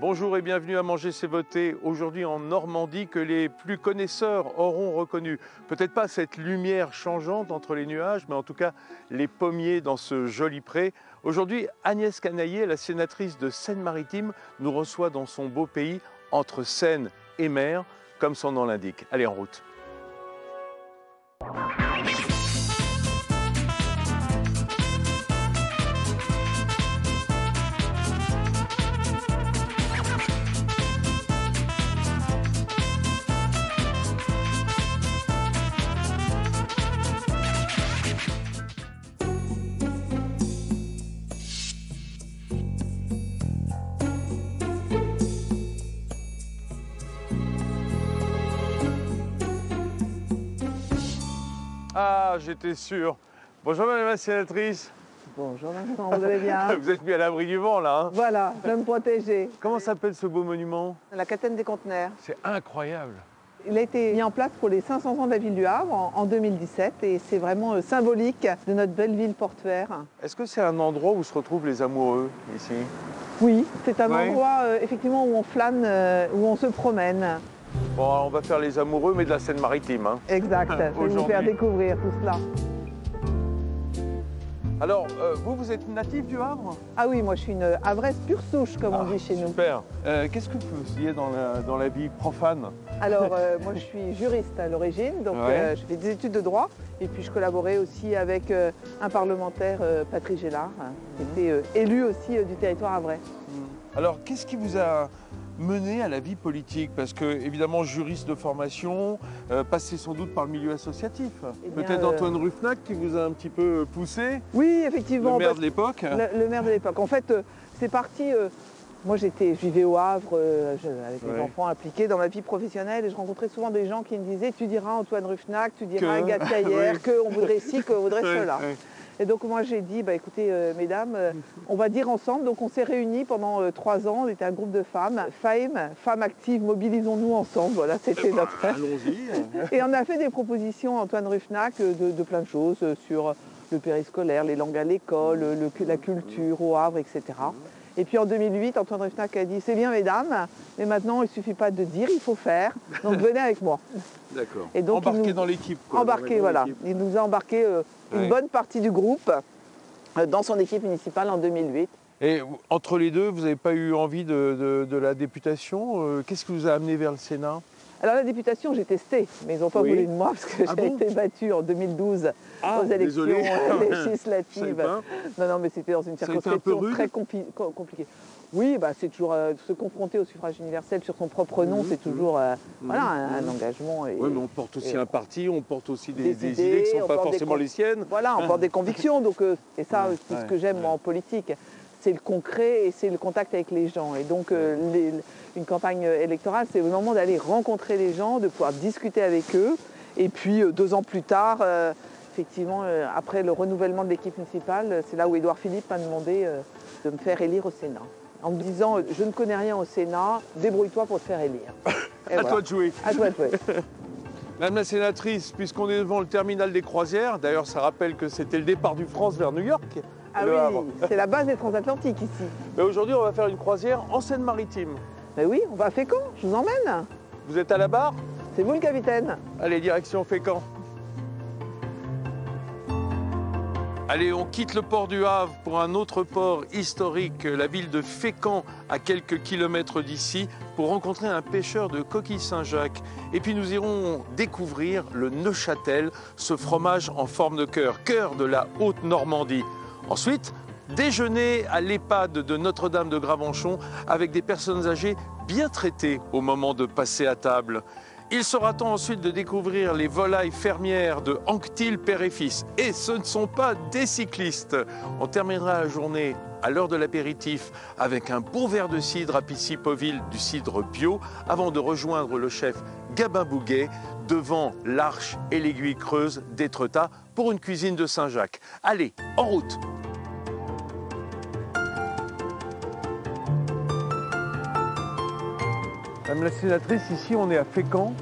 Bonjour et bienvenue à Manger c'est voter. Aujourd'hui en Normandie que les plus connaisseurs auront reconnu. Peut-être pas cette lumière changeante entre les nuages, mais en tout cas les pommiers dans ce joli pré. Aujourd'hui, Agnès Canaillet, la sénatrice de Seine-Maritime, nous reçoit dans son beau pays entre Seine et mer, comme son nom l'indique. Allez, en route. Ah, j'étais sûr. Bonjour madame la sénatrice. Bonjour Vincent, vous allez bien? Vous êtes mis à l'abri du vent là. Hein? Voilà, je vais me protéger. Comment s'appelle ce beau monument? La Catène des conteneurs. C'est incroyable. Il a été mis en place pour les 500 ans de la ville du Havre en 2017 et c'est vraiment symbolique de notre belle ville portuaire. Est-ce que c'est un endroit où se retrouvent les amoureux ici? Oui, c'est un Ouais. endroit effectivement où on flâne, où on se promène. Bon, alors, on va faire les amoureux, mais de la Seine-Maritime. Hein. Exact, je vais vous Aujourd'hui. faire découvrir tout cela. Alors, vous êtes natif du Havre? Ah oui, moi je suis une havraise pure souche comme on dit chez nous. Super. Qu'est-ce que vous faisiez dans la vie profane? Alors moi je suis juriste à l'origine, donc Ouais. je fais des études de droit et puis je collaborais aussi avec un parlementaire, Patrice Gélard, qui était élu aussi du territoire havrais. Alors, qu'est-ce qui vous a mené à la vie politique? Parce que, évidemment, juriste de formation, passé sans doute par le milieu associatif. Eh bien, Peut-être Antoine Ruffnac qui vous a un petit peu poussé, Oui, effectivement. le maire parce- de l'époque. le maire de l'époque. En fait, c'est parti. Moi, je vivais au Havre avec mes Ouais. enfants impliqués dans ma vie professionnelle et je rencontrais souvent des gens qui me disaient tu diras Antoine Ruffnac, tu diras Que- Agathe Caillère, Oui. qu'on voudrait ci, qu'on voudrait Ouais, cela. ouais. Et donc moi j'ai dit, bah, écoutez mesdames, on va dire ensemble. Donc on s'est réunis pendant 3 ans, on était un groupe de femmes. Femmes actives, mobilisons-nous ensemble. Voilà, c'était notre... Allons-y. Et on a fait des propositions à Antoine Ruffnac de plein de choses sur le périscolaire, les langues à l'école, la culture au Havre, etc. Et puis en 2008, Antoine Ruffnac a dit c'est bien mesdames, mais maintenant il ne suffit pas de dire, il faut faire. Donc venez avec moi. D'accord. Et donc, Embarqué il nous- dans l'équipe. quoi, Embarqué, dans la voilà. grande équipe. Il nous a embarqué Ouais. une bonne partie du groupe dans son équipe municipale en 2008. Et entre les deux, vous n'avez pas eu envie de la députation? Qu'est-ce qui vous a amené vers le Sénat? Alors la députation, j'ai testé, mais ils n'ont pas Oui. voulu de moi parce que Ah j'ai bon été battue en 2012 Ah, aux élections désolé. Je savais législatives. pas. Non, mais c'était dans une Ça a été un peu circonscription rude très compliquée. Oui, bah, c'est toujours se confronter au suffrage universel sur son propre nom, c'est toujours voilà, un engagement. Et, Oui, mais on porte aussi et- un parti, on porte aussi Des des idées, idées qui ne sont on pas porte des forcément les siennes. Voilà, on porte des convictions. Donc, et ça, Ouais, c'est ce ouais, que j'aime moi, en politique. C'est le concret et c'est le contact avec les gens. Et donc, une campagne électorale, c'est le moment d'aller rencontrer les gens, de pouvoir discuter avec eux. Et puis, 2 ans plus tard, effectivement, après le renouvellement de l'équipe municipale, c'est là où Édouard Philippe m'a demandé de me faire élire au Sénat. En me disant, je ne connais rien au Sénat, débrouille-toi pour te faire élire. Et À voilà. toi de jouer. À toi de jouer. Madame la sénatrice, puisqu'on est devant le terminal des croisières, d'ailleurs ça rappelle que c'était le départ du France vers New York, Ah le Havre. oui, c'est la base des transatlantiques ici. Mais aujourd'hui on va faire une croisière en Seine-Maritime. Mais oui, on va à Fécamp, je vous emmène. Vous êtes à la barre? C'est vous le capitaine. Allez, direction Fécamp. Allez, on quitte le port du Havre pour un autre port historique, la ville de Fécamp, à quelques kilomètres d'ici, pour rencontrer un pêcheur de coquilles Saint-Jacques. Et puis nous irons découvrir le Neuchâtel, ce fromage en forme de cœur, cœur de la Haute-Normandie. Ensuite, déjeuner à l'EHPAD de Notre-Dame de Gravenchon avec des personnes âgées bien traitées au moment de passer à table. Il sera temps ensuite de découvrir les volailles fermières de Anctil père et fils. Et ce ne sont pas des cyclistes. On terminera la journée à l'heure de l'apéritif avec un beau verre de cidre à Piscipoville, du cidre bio, avant de rejoindre le chef Gabin Bouguet devant l'Arche et l'Aiguille Creuse d'Étretat pour une cuisine de Saint-Jacques. Allez, en route! Madame la sénatrice, ici on est à Fécamp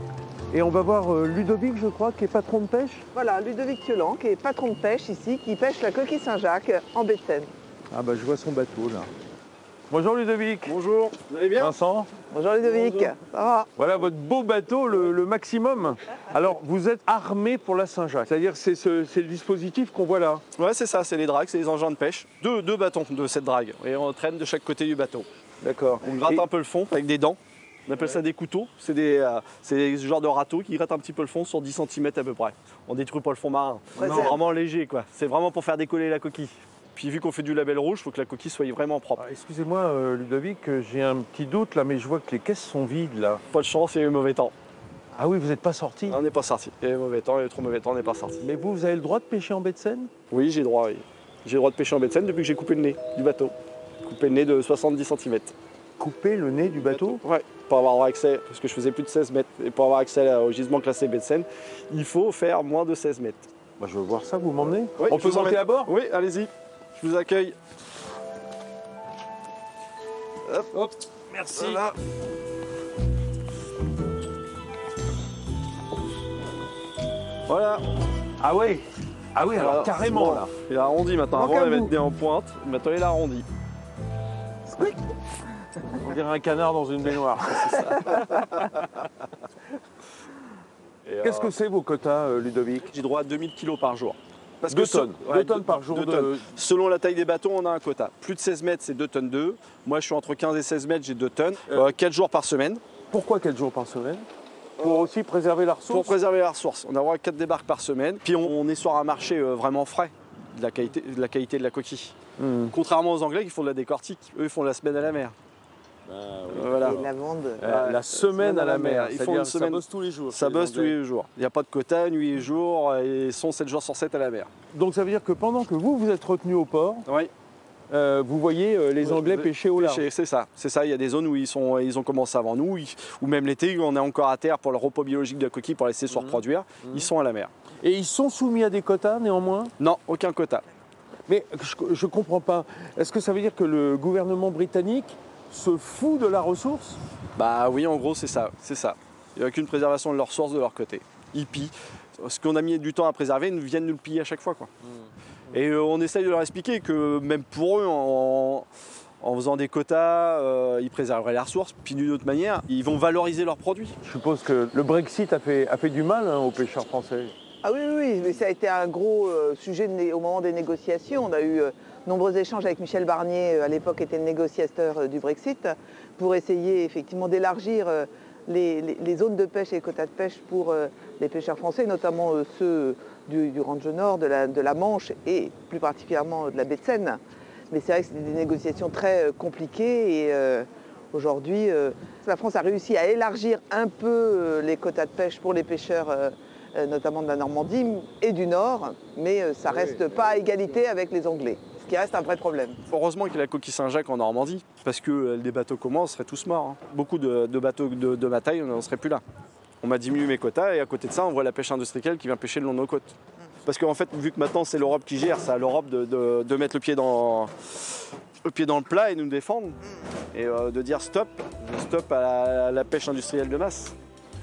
et on va voir Ludovic, je crois, qui est patron de pêche. Voilà, Ludovic Thiolan, qui est patron de pêche ici, qui pêche la coquille Saint-Jacques en baie de Seine. Ah bah je vois son bateau là. Bonjour Ludovic. Bonjour, vous allez bien? Vincent. Bonjour Ludovic, Bonjour. ça va? Voilà votre beau bateau, le maximum. Alors, vous êtes armé pour la Saint-Jacques, c'est-à-dire c'est le dispositif qu'on voit là. Ouais, c'est ça, c'est les dragues, c'est les engins de pêche. Deux bâtons de cette drague, et on traîne de chaque côté du bateau. D'accord. On gratte un peu le fond avec des dents. On appelle ça des couteaux. C'est ce genre de râteaux qui grattent un petit peu le fond sur 10 cm à peu près. On détruit pas le fond marin. Ouais, C'est vraiment léger, quoi. C'est vraiment pour faire décoller la coquille. Puis vu qu'on fait du label rouge, il faut que la coquille soit vraiment propre. Excusez-moi Ludovic, j'ai un petit doute là, mais je vois que les caisses sont vides là. Pas de chance, il y a eu mauvais temps. Ah oui, vous n'êtes pas sorti. On n'est pas sorti. Il y a eu mauvais temps, il y a eu trop mauvais temps, on n'est pas sorti. Mais vous avez le droit de pêcher en baie de Seine? Oui, j'ai droit, oui. J'ai le droit de pêcher en baie de Seine depuis que j'ai coupé le nez du bateau. Coupé le nez de 70 cm. Couper le nez du bateau? Ouais, pour avoir accès, parce que je faisais plus de 16 mètres, et pour avoir accès au gisement classé baie de Seine, il faut faire moins de 16 mètres. Bah, je veux voir ça, vous m'emmenez? Oui, On je peut vous monter emmène. à bord? Oui, allez-y, je vous accueille. Hop, hop, Merci. voilà. Voilà. Ah oui. Ah oui, alors carrément bon, là. Il a arrondi maintenant. Manque Avant, un il bout. était en pointe, maintenant il a arrondi. On dirait un canard dans une baignoire. Qu'est-ce que c'est vos quotas, Ludovic? J'ai droit à 2000 kg par jour. Parce 2 que tonnes. 2 tonnes par jour 2 de... tonnes. Selon la taille des bateaux, on a un quota. Plus de 16 mètres, c'est 2 tonnes 2. Moi, je suis entre 15 et 16 mètres, j'ai 2 tonnes. 4 jours par semaine. Pourquoi 4 jours par semaine? Pour aussi préserver la ressource? Pour préserver la ressource. On a droit à 4 débarques par semaine. Puis on est sur un marché vraiment frais de la qualité de la coquille. Contrairement aux Anglais qui font de la décortique. Eux, ils font la semaine à la mer. Voilà. Et la vente. La semaine à la mer. Ils font une semaine. Ça bosse tous les jours. Ça bosse tous les jours. Il n'y a pas de quota, nuit et jour, et ils sont 7 jours sur 7 à la mer. Donc ça veut dire que pendant que vous êtes retenu au port, Oui. vous voyez les Anglais pêcher au large. C'est ça. Il y a des zones où ils ont commencé avant nous, ou même l'été, on est encore à terre pour le repos biologique de la coquille pour laisser se reproduire. Ils sont à la mer. Et ils sont soumis à des quotas néanmoins? Non, aucun quota. Mais je ne comprends pas. Est-ce que ça veut dire que le gouvernement britannique se fout de la ressource? Bah oui, en gros, c'est ça. Il n'y a aucune préservation de leur ressources de leur côté. Ils pillent. Ce qu'on a mis du temps à préserver, ils viennent nous le piller à chaque fois, quoi. Et on essaye de leur expliquer que même pour eux, en faisant des quotas, ils préserveraient la ressource. Puis d'une autre manière, ils vont valoriser leurs produits. Je suppose que le Brexit a fait du mal aux pêcheurs français. Ah oui, mais ça a été un gros sujet au moment des négociations. On a eu nombreux échanges avec Michel Barnier, à l'époque était le négociateur du Brexit, pour essayer effectivement d'élargir les zones de pêche et les quotas de pêche pour les pêcheurs français, notamment ceux du Range Nord, de la Manche et plus particulièrement de la baie de Seine. Mais c'est vrai que c'était des négociations très compliquées et aujourd'hui, la France a réussi à élargir un peu les quotas de pêche pour les pêcheurs notamment de la Normandie et du Nord, mais ça reste pas à égalité avec les Anglais, ce qui reste un vrai problème. Heureusement qu'il y a la coquille Saint-Jacques en Normandie, parce que des bateaux comme moi, on serait tous morts. Beaucoup de bateaux de ma taille, on n'en serait plus là. On m'a diminué mes quotas et à côté de ça, on voit la pêche industrielle qui vient pêcher le long de nos côtes. Parce qu'en fait, vu que maintenant c'est l'Europe qui gère, c'est à l'Europe de mettre le pied dans le plat et nous défendre, et de dire stop à la pêche industrielle de masse.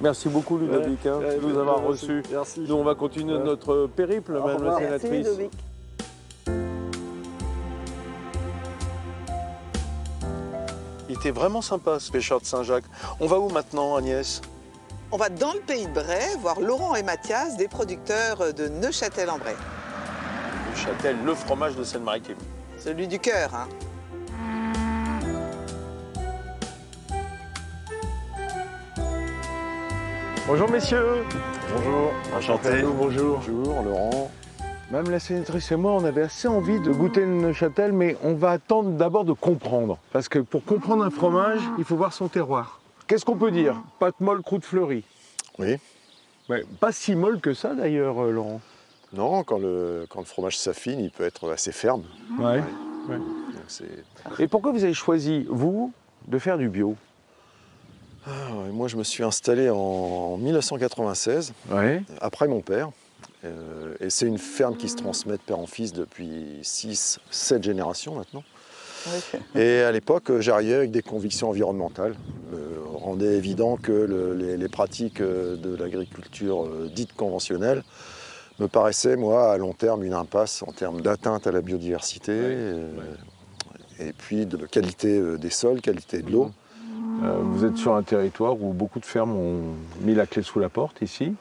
Merci beaucoup Ludovic de nous avoir reçus. Merci. Nous on va continuer notre périple, madame la Merci sénatrice. Ludovic. Il était vraiment sympa ce pêcheur de Saint-Jacques. On va où maintenant Agnès? On va dans le pays de Bray voir Laurent et Mathias, des producteurs de Neuchâtel-en-Bray. Neuchâtel, le fromage de Seine-Maritime. Celui du cœur, hein. Bonjour messieurs. Bonjour, enchanté. Bonjour. Bonjour Laurent. Madame la sénatrice et moi, on avait assez envie de goûter le Neuchâtel, mais on va attendre d'abord de comprendre. Parce que pour comprendre un fromage, il faut voir son terroir. Qu'est-ce qu'on peut dire? Pâte molle, croûte fleurie. Oui. Ouais, pas si molle que ça d'ailleurs, Laurent. Non, quand le fromage s'affine, il peut être assez ferme. Ouais. Donc c'est- Et pourquoi vous avez choisi, vous, de faire du bio? ouais, moi, je me suis installé en 1996, Ouais. après mon père. Et c'est une ferme qui se transmet de père en fils depuis 7 générations maintenant. Oui. Et à l'époque, j'arrivais avec des convictions environnementales. Rendait évident que les pratiques de l'agriculture dite conventionnelle me paraissaient, moi, à long terme, une impasse en termes d'atteinte à la biodiversité. et puis de la qualité des sols, qualité de l'eau. Vous êtes sur un territoire où beaucoup de fermes ont mis la clé sous la porte, ici.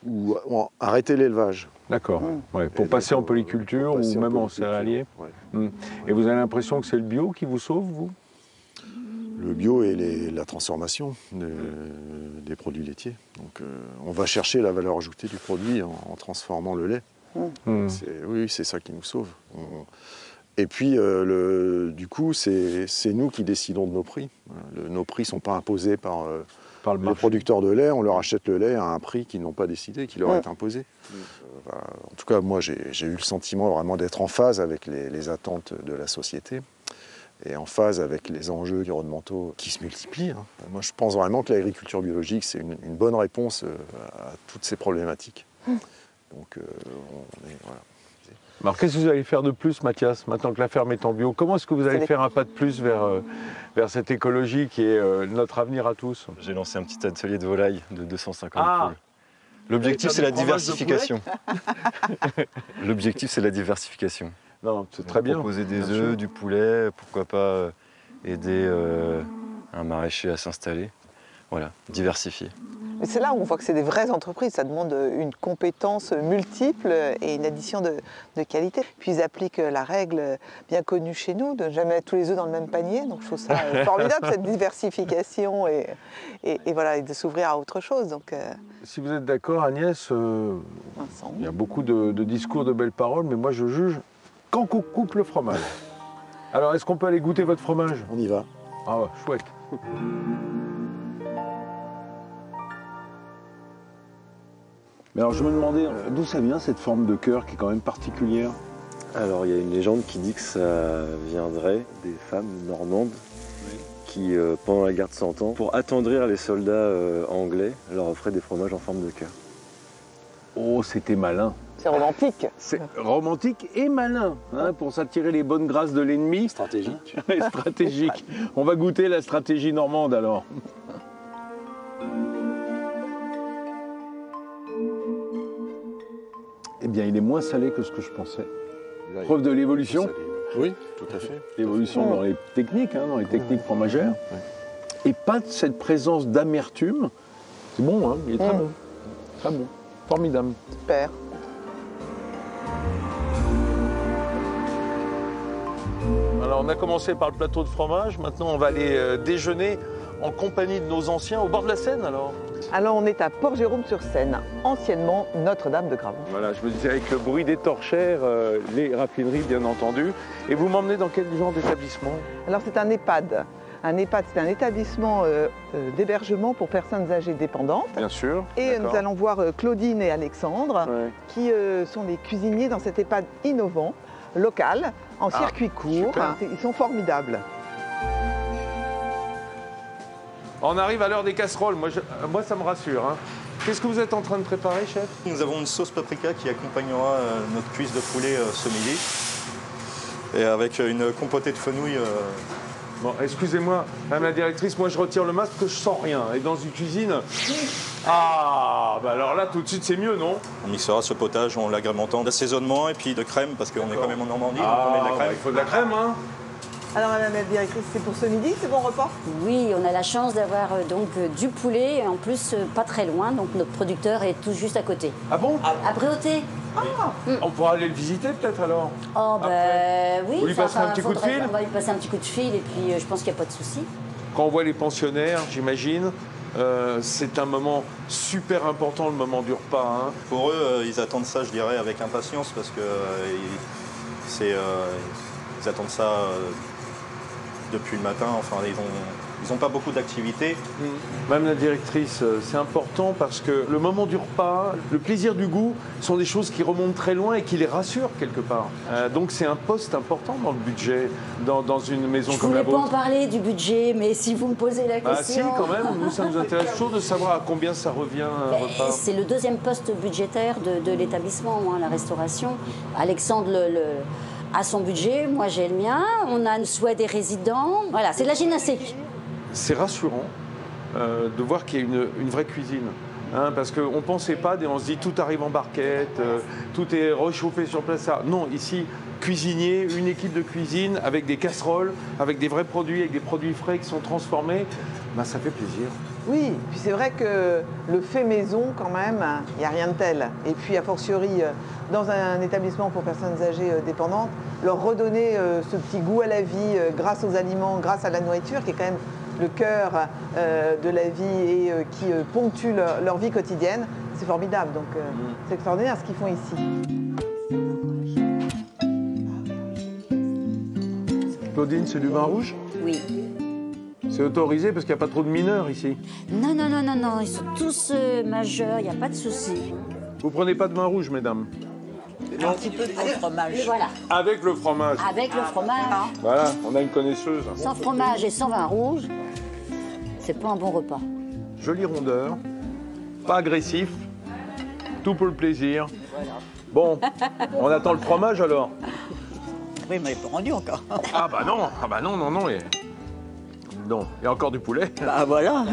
Ou arrêter l'élevage. D'accord, ouais, pour passer en polyculture ou même en céréalier. Ouais. Et vous avez l'impression que c'est le bio qui vous sauve, vous? Le bio et la transformation des produits laitiers. Donc on va chercher la valeur ajoutée du produit en transformant le lait. Oui, c'est ça qui nous sauve. Et puis, du coup, c'est nous qui décidons de nos prix. Nos prix ne sont pas imposés par les producteurs de lait. On leur achète le lait à un prix qu'ils n'ont pas décidé, qui leur est imposé. En tout cas, moi, j'ai eu le sentiment vraiment d'être en phase avec les attentes de la société et en phase avec les enjeux environnementaux qui se multiplient. Moi, je pense vraiment que l'agriculture biologique, c'est une bonne réponse à toutes ces problématiques. Donc, voilà. Alors, qu'est-ce que vous allez faire de plus, Mathias, maintenant que la ferme est en bio? Comment est-ce que vous allez faire un pas de plus vers cette écologie qui est notre avenir à tous? J'ai lancé un petit atelier de volaille de 250 poules. L'objectif, c'est la diversification. L'objectif, c'est la diversification. Non, c'est très bien. Proposer des œufs, du poulet, pourquoi pas aider un maraîcher à s'installer. Voilà, diversifier. Mais c'est là où on voit que c'est des vraies entreprises. Ça demande une compétence multiple et une addition de qualité. Puis ils appliquent la règle bien connue chez nous de ne jamais mettre tous les œufs dans le même panier. Donc je trouve ça formidable, cette diversification et voilà, et de s'ouvrir à autre chose. Donc, si vous êtes d'accord, Agnès, il y a beaucoup de discours, de belles paroles, mais moi je juge quand qu'on coupe le fromage. Alors, est-ce qu'on peut aller goûter votre fromage? On y va. Ah ouais, chouette. Mais alors je me demandais d'où ça vient cette forme de cœur qui est quand même particulière. Alors il y a une légende qui dit que ça viendrait des femmes normandes qui, pendant la guerre de 100 ans, pour attendrir les soldats anglais, leur offraient des fromages en forme de cœur. Oh, c'était malin. c'est romantique. C'est romantique et malin, pour s'attirer les bonnes grâces de l'ennemi. Stratégique. Stratégique. On va goûter la stratégie normande alors. Eh bien, il est moins salé que ce que je pensais. Preuve de l'évolution. Oui, tout à fait. L'évolution dans les techniques, dans les techniques fromagères. Et pas de cette présence d'amertume. C'est bon, il est très bon. Très bon. Formidable. Super. Alors, on a commencé par le plateau de fromage. Maintenant, on va aller déjeuner en compagnie de nos anciens au bord de la Seine, alors. Alors on est à Port-Jérôme-sur-Seine, anciennement Notre-Dame-de-Grave. Voilà, je me disais avec le bruit des torchères, les raffineries bien entendu. Et vous m'emmenez dans quel genre d'établissement? Alors c'est un EHPAD. Un EHPAD, c'est un établissement d'hébergement pour personnes âgées dépendantes. Bien sûr. Et nous allons voir Claudine et Alexandre, qui sont des cuisiniers dans cet EHPAD innovant, local, en circuit court. Ils sont formidables. On arrive à l'heure des casseroles, moi ça me rassure. Qu'est-ce que vous êtes en train de préparer, chef? Nous avons une sauce paprika qui accompagnera notre cuisse de poulet ce midi. Et avec une compotée de fenouil. Bon, excusez-moi, madame la directrice, moi je retire le masque parce que je sens rien. Et dans une cuisine... Ah, bah alors là tout de suite c'est mieux, non? On mixera ce potage en l'agrémentant d'assaisonnement et puis de crème, parce qu'on est quand même en Normandie, donc on met de la crème. Il faut de la crème, Alors madame la directrice, c'est pour ce midi, c'est bon repas? Oui, on a la chance d'avoir donc du poulet, et en plus pas très loin, donc notre producteur est tout juste à côté. Ah bon? À Bréauté. On pourra aller le visiter peut-être alors? Oh ben oui. Vous lui passerez un petit coup de fil? On va lui passer un petit coup de fil et puis je pense qu'il n'y a pas de souci. Quand on voit les pensionnaires, j'imagine, c'est un moment super important, le moment du repas. Pour eux, ils attendent ça, je dirais, avec impatience, parce que ils attendent ça depuis le matin. Enfin, ils n'ont pas beaucoup d'activités. Madame la directrice, c'est important parce que le moment du repas, le plaisir du goût, sont des choses qui remontent très loin et qui les rassurent quelque part. Donc c'est un poste important dans le budget, dans une maison comme la vôtre. Je ne voulais pas en parler du budget, mais si vous me posez la question... Ah si, quand même, nous ça nous intéresse toujours de savoir à combien ça revient un repas. C'est le deuxième poste budgétaire de l'établissement, la restauration. Alexandre a son budget, moi j'ai le mien, on a le souhait des résidents. Voilà, c'est de la gymnastique. C'est rassurant de voir qu'il y a une vraie cuisine. Hein, parce qu'on ne pensait pas, et on se dit tout arrive en barquette, tout est réchauffé sur place. Non, ici, cuisinier, une équipe de cuisine avec des casseroles, avec des vrais produits, avec des produits frais qui sont transformés, ben, ça fait plaisir. Oui, puis c'est vrai que le fait maison, quand même, il n'y a rien de tel. Et puis, a fortiori, dans un établissement pour personnes âgées dépendantes, leur redonner ce petit goût à la vie grâce aux aliments, grâce à la nourriture, qui est quand même le cœur de la vie et qui ponctue leur vie quotidienne, c'est formidable. Donc, c'est extraordinaire ce qu'ils font ici. Claudine, c'est du vin rouge? Oui. C'est autorisé parce qu'il n'y a pas trop de mineurs ici. Non, non, non, non, non, ils sont tous majeurs, il n'y a pas de souci. Vous prenez pas de vin rouge, mesdames? Un petit peu de fromage. Et voilà, Avec le fromage. avec le fromage. Voilà, on a une connaisseuse. Sans fromage et sans vin rouge, c'est pas un bon repas. Jolie rondeur, pas agressif, tout pour le plaisir. Bon, on attend le fromage alors. Oui, mais pas rendu encore. Ah bah non, non, non. Non, il y a encore du poulet. Bah voilà.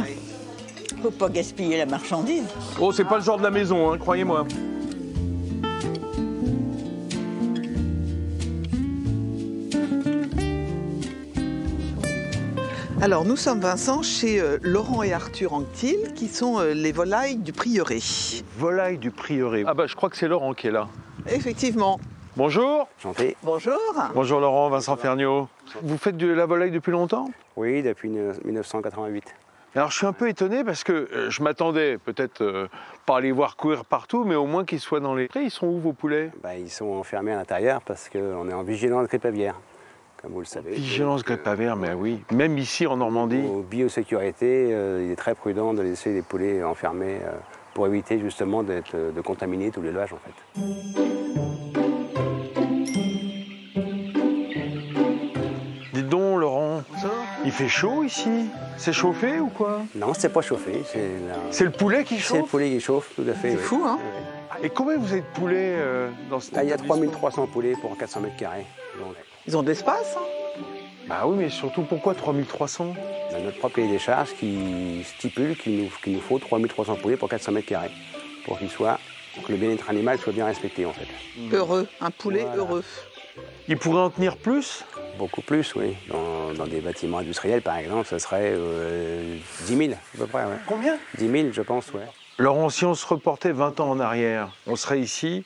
Faut pas gaspiller la marchandise. Oh, c'est pas le genre de la maison, hein, croyez-moi. Alors, nous sommes, Vincent, chez Laurent et Arthur Anctil, qui sont les volailles du prieuré. Volaille du prieuré. Ah bah je crois que c'est Laurent qui est là. Effectivement. Bonjour. Enchanté. Bonjour. Bonjour Laurent, Vincent Ferniaud. Vous faites de la volaille depuis longtemps? Oui, depuis 1988. Alors je suis un peu étonné parce que je m'attendais peut-être pas à les voir courir partout, mais au moins qu'ils soient dans les prés. Ils sont où vos poulets? Bah, ils sont enfermés à l'intérieur parce qu'on est en vigilance grippe aviaire, comme vous le savez. Vigilance grippe aviaire, mais oui. Même ici en Normandie. Au biosécurité, il est très prudent de laisser les poulets enfermés pour éviter justement de contaminer tout l'élevage en fait. Dites donc Laurent, il fait chaud ici? C'est chauffé ou quoi? Non, c'est pas chauffé. C'est le poulet qui C'est le chauffe? poulet qui chauffe, tout à fait. C'est oui. fou, hein? Oui. Et combien vous avez de poulets dans ce Là, il y a 3300 poulets pour 400 mètres carrés. Donc, Ils ont de l'espace, hein? Bah oui, mais surtout pourquoi 3300? on a notre propre cahier des charges qui stipule qu'il nous faut 3300 poulets pour 400 mètres carrés pour que le bien-être animal soit bien respecté en fait. Heureux, un poulet Voilà. heureux. Il pourrait en tenir plus? Beaucoup plus, oui. Dans des bâtiments industriels, par exemple, ce serait 10 000 à peu près. Ouais. Combien? 10 000, je pense, ouais. Laurent, si on se reportait 20 ans en arrière, on serait ici,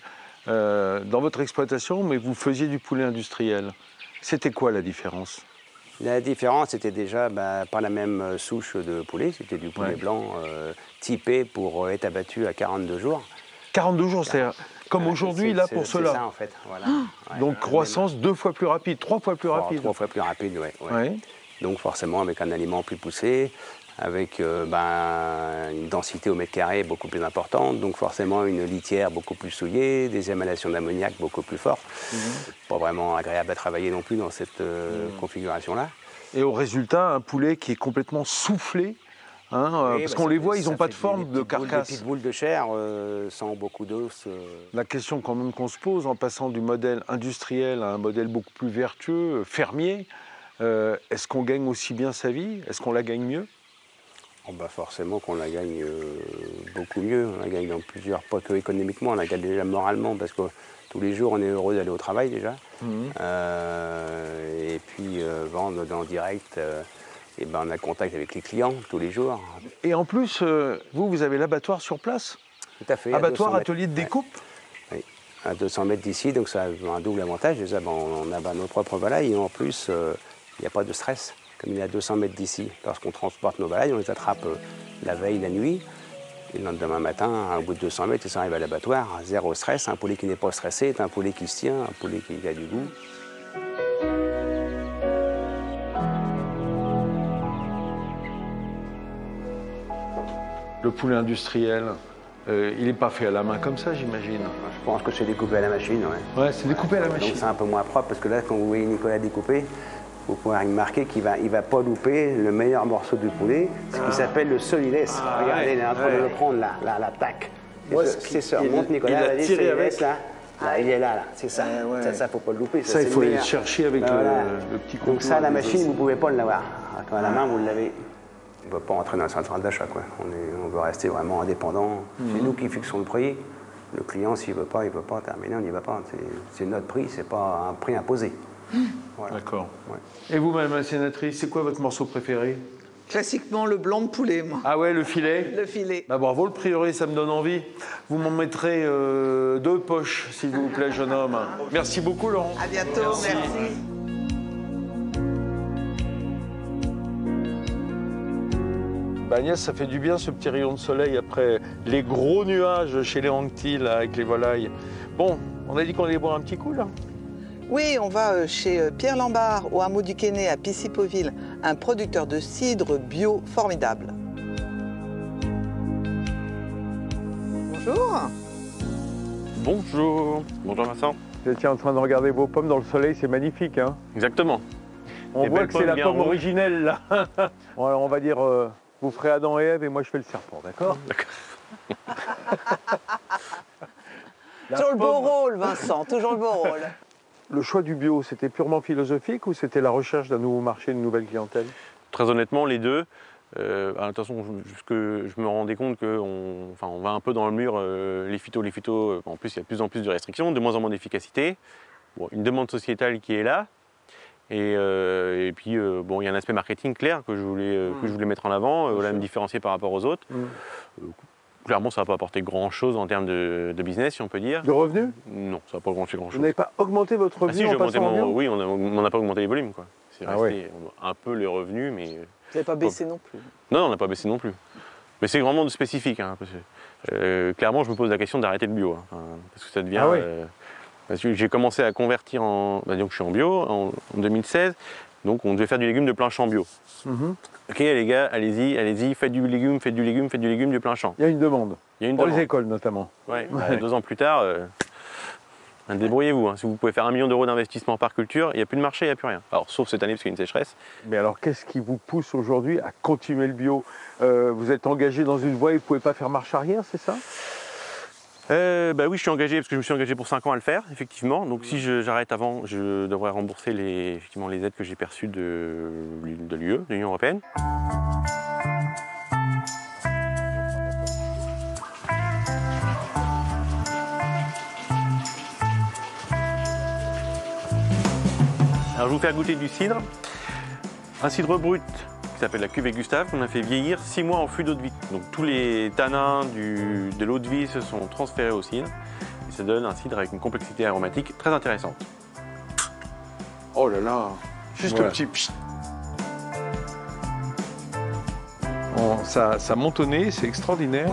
dans votre exploitation, mais vous faisiez du poulet industriel. C'était quoi la différence? La différence, c'était déjà pas la même souche de poulet. C'était du poulet Ouais. blanc typé pour être abattu à 42 jours. 42 jours, c'est comme aujourd'hui, là, pour C'est cela. ça, en fait. Voilà. Ouais. Donc croissance 2 fois plus rapide, 3 fois plus rapide. 3 fois plus rapide, oui. Ouais. Donc forcément, avec un aliment plus poussé, avec une densité au mètre carré beaucoup plus importante, donc forcément une litière beaucoup plus souillée, des émanations d'ammoniac beaucoup plus fortes. Pas vraiment agréable à travailler non plus dans cette configuration-là. Et au résultat, un poulet qui est complètement soufflé, hein, Oui, parce bah, qu'on ça les fait- voit, ils ça n'ont pas fait de forme de des carcasse. petites boules de chair sans beaucoup d'os. La question quand même qu'on se pose en passant du modèle industriel à un modèle beaucoup plus vertueux, fermier, est-ce qu'on gagne aussi bien sa vie? Est-ce qu'on la gagne mieux? Forcément qu'on la gagne beaucoup mieux. On la gagne dans plusieurs, pas que économiquement, on la gagne déjà moralement parce que tous les jours on est heureux d'aller au travail déjà. Et puis vendre en direct, on a contact avec les clients tous les jours. Et en plus, vous avez l'abattoir sur place? Tout à fait. à Abattoir, 200 mètres. atelier de découpe? Oui, à 200 mètres d'ici, donc ça a un double avantage. Déjà, on abat nos propres volailles et en plus, il n'y a pas de stress. Comme il est à 200 mètres d'ici, lorsqu'on transporte nos volailles, on les attrape la veille, la nuit. Et le lendemain matin, au bout de 200 mètres, ils arrivent à l'abattoir, zéro stress. Un poulet qui n'est pas stressé est un poulet qui se tient, un poulet qui a du goût. Le poulet industriel, il n'est pas fait à la main comme ça, j'imagine. Je pense que c'est découpé à la machine, ouais. Ouais, c'est découpé à la Donc machine. c'est un peu moins propre parce que là, quand vous voyez Nicolas découper, vous pouvez remarquer qu'il ne va pas louper le meilleur morceau du poulet, ce qui s'appelle le solilès. Regardez, il est en train de le prendre là, tac. C'est ça, monte Nicolas, il a vas-y, tiré solilès, avec. là, il est là, c'est ça. Ça, faut pas le louper. Ça, il c'est faut le aller le meilleur. chercher avec Voilà. le petit couteau. Donc ça, la machine, vous ne pouvez pas l'avoir. Quand à la main, vous l'avez. On ne peut pas entrer dans la centrale d'achat, quoi. On veut rester vraiment indépendant. C'est nous qui fixons le prix. Le client, s'il ne veut pas, il ne veut pas. Terminé, on n'y va pas. C'est notre prix, c'est pas un prix imposé. Voilà. D'accord. Ouais. Et vous, madame la sénatrice, c'est quoi votre morceau préféré? Classiquement, le blanc de poulet, moi. Ah ouais, le filet? Le filet. Bah bravo, le prieuré, ça me donne envie. Vous m'en mettrez 2 poches, s'il vous plaît, jeune homme. Merci beaucoup, Laurent. À bientôt, merci. Bah Agnès, ça fait du bien ce petit rayon de soleil après les gros nuages chez les Anctilles là, avec les volailles. Bon, on a dit qu'on allait boire un petit coup là. Oui, on va chez Pierre Lambard, au hameau du Quesnay, à Pissipoville, un producteur de cidre bio formidable. Bonjour. Bonjour. Bonjour Vincent. Vous étiez en train de regarder vos pommes dans le soleil, c'est magnifique, hein? Exactement. On Des voit belles que c'est la pommes pomme bien rouges. originelle là. Bon, alors on va dire, vous ferez Adam et Ève et moi je fais le serpent, d'accord? Toujours le beau rôle, Vincent, toujours le beau rôle. Le choix du bio, c'était purement philosophique ou c'était la recherche d'un nouveau marché, une nouvelle clientèle? Très honnêtement, les deux. De toute façon, je me rendais compte qu'on va un peu dans le mur. Les phytos, en plus, il y a de plus en plus de restrictions, de moins en moins d'efficacité. Bon, une demande sociétale qui est là. Et puis, bon, il y a un aspect marketing clair que je voulais mettre en avant, me différencier par rapport aux autres. Clairement, ça ne va pas apporter grand-chose en termes de business, si on peut dire. De revenus? Non, ça ne va pas apporter grand-chose. Vous n'avez pas augmenté votre revenu si, en passant en bio? oui, on n'a pas augmenté les volumes, quoi. C'est Ah resté un peu les revenus, mais... Vous n'avez pas baissé non plus? Non, on n'a pas baissé non plus. Mais c'est vraiment spécifique, hein, parce que, clairement, je me pose la question d'arrêter le bio, hein, parce que ça devient... Ah oui. Parce que j'ai commencé à convertir donc je suis en bio en 2016, donc on devait faire du légume de plein champ bio. Ok les gars, allez-y, faites du légume, du plein champ. Il y a une demande. Il y a une Pour demande. les écoles notamment. Ouais, 2 ans plus tard, débrouillez-vous. Hein. Si vous pouvez faire 1 million d'euros d'investissement par culture, il n'y a plus de marché, il n'y a plus rien. Alors, sauf cette année parce qu'il y a une sécheresse. Mais alors, qu'est-ce qui vous pousse aujourd'hui à continuer le bio? Vous êtes engagé dans une voie et vous ne pouvez pas faire marche arrière, c'est ça? Bah oui, je suis engagé parce que je me suis engagé pour 5 ans à le faire, effectivement. Donc si j'arrête avant, je devrais rembourser les aides que j'ai perçues de l'UE, de l'Union européenne. Alors je vais vous faire goûter du cidre. Un cidre brut qui s'appelle la cuvée Gustave, qu'on a fait vieillir 6 mois en fût d'eau de vie. Donc tous les tanins de l'eau de vie se sont transférés au cidre. Et ça donne un cidre avec une complexité aromatique très intéressante. Oh là là, juste le petit pchit. Ça monte au nez, c'est extraordinaire.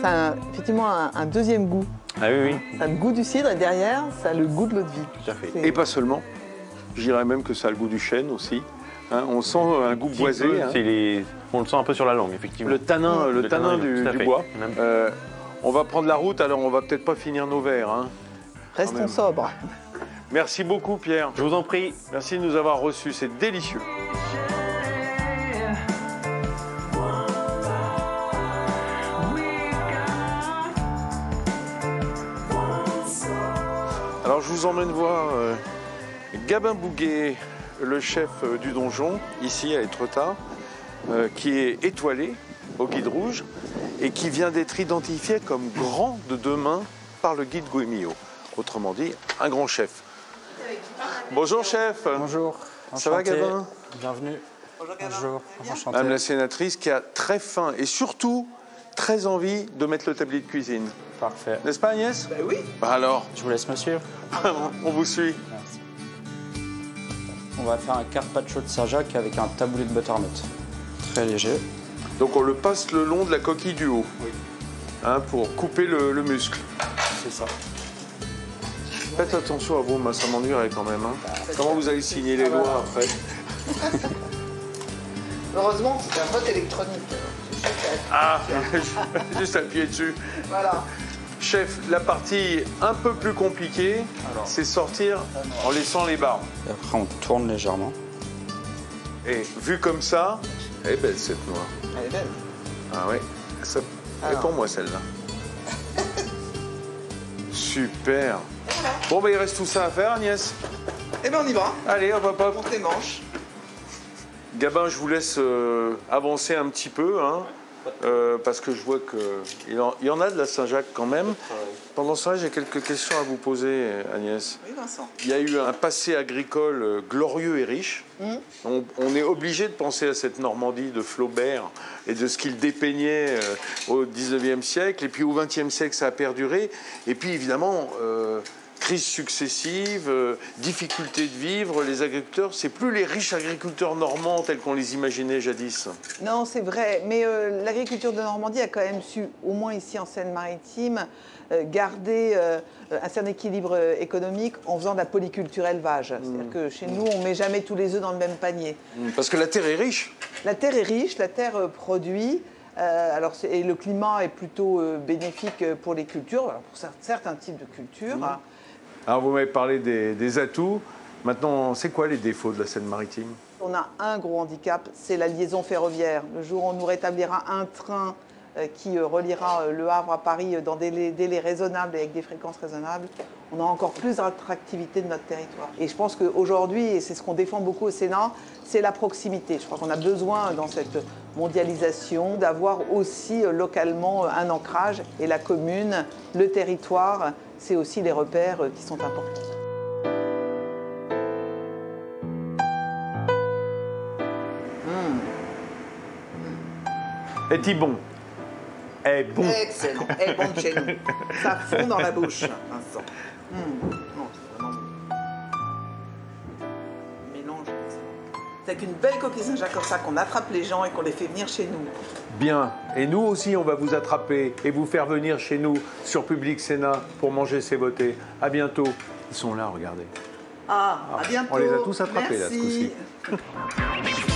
Ça a effectivement un deuxième goût. Ah oui, oui. Ça a le goût du cidre et derrière, ça a le goût de l'eau de vie. Tout à fait. Et pas seulement. Je dirais même que ça a le goût du chêne aussi. Hein, on sent un goût boisé. Peu, hein. On le sent un peu sur la langue, effectivement. Le tanin du bois. On va prendre la route, alors on va peut-être pas finir nos verres. Hein. Restons sobres. Merci beaucoup Pierre. Je vous en prie. Merci de nous avoir reçus, c'est délicieux. Alors je vous emmène voir Gabin Bouguet, le chef du donjon, ici à Étretat, qui est étoilé au guide rouge et qui vient d'être identifié comme grand de demain par le guide Goemio. Autrement dit, un grand chef. Bonjour chef. Bonjour. Ça va Gabin? Bienvenue. Bonjour. Enchanté. Madame la sénatrice qui a très faim et surtout très envie de mettre le tablier de cuisine. Parfait. N'est-ce pas Agnès? Ben oui. Bah alors, Je vous laisse me suivre. on vous suit. Merci. On va faire un carpaccio de Saint-Jacques avec un taboulé de butternut. Très léger. Donc on le passe le long de la coquille du haut. Oui. Hein, pour couper le muscle. C'est ça. Faites attention à vos mains, ça m'ennuierait quand même. Hein. Comment vous allez signer les lois après? Heureusement, c'est un vote électronique. Ah, juste appuyer dessus. Voilà. Chef, la partie un peu plus compliquée, c'est sortir en laissant les barbes. Et après, on tourne légèrement. Et vu comme ça, elle est belle cette noix. Elle est belle. Ah oui, ça, elle est pour moi celle-là. Super. Bon, bah, il reste tout ça à faire, Agnès. Eh bien, on y va. Allez, hop, hop, hop. Monte les manches. Gabin, je vous laisse avancer un petit peu, hein, parce que je vois qu'il y en a de la Saint-Jacques quand même. Pendant ce temps, j'ai quelques questions à vous poser, Agnès. Oui, Vincent. Il y a eu un passé agricole glorieux et riche. On est obligé de penser à cette Normandie de Flaubert et de ce qu'il dépeignait au 19e siècle. Et puis au 20e siècle, ça a perduré. Et puis évidemment, crises successives, difficultés de vivre. Les agriculteurs, c'est plus les riches agriculteurs normands tels qu'on les imaginait jadis. Non, c'est vrai. Mais l'agriculture de Normandie a quand même su, au moins ici en Seine-Maritime, garder un certain équilibre économique en faisant de la polyculture élevage. C'est-à-dire que chez nous, on ne met jamais tous les œufs dans le même panier. Parce que la terre est riche. La terre est riche, la terre produit. Et le climat est plutôt bénéfique pour les cultures, pour certains types de cultures. Alors vous m'avez parlé des atouts. Maintenant, c'est quoi les défauts de la Seine-Maritime? On a un gros handicap, c'est la liaison ferroviaire. Le jour où on nous rétablira un train qui reliera Le Havre à Paris dans des délais raisonnables et avec des fréquences raisonnables, on aura encore plus d'attractivité de notre territoire. Et je pense qu'aujourd'hui, et c'est ce qu'on défend beaucoup au Sénat, c'est la proximité. Je crois qu'on a besoin, dans cette mondialisation, d'avoir aussi localement un ancrage. Et la commune, le territoire, c'est aussi les repères qui sont importants. Est-il bon? Est bon. Excellent, est bon de chez nous. Ça fond dans la bouche, Vincent. Non, c'est vraiment bon. Mélange. C'est avec une belle coquille Saint-Jacques comme ça qu'on attrape les gens et qu'on les fait venir chez nous. Bien. Et nous aussi, on va vous attraper et vous faire venir chez nous sur Public Sénat pour manger ces beautés. À bientôt. Ils sont là, regardez. À bientôt. On les a tous attrapés là, ce Merci. coup-ci.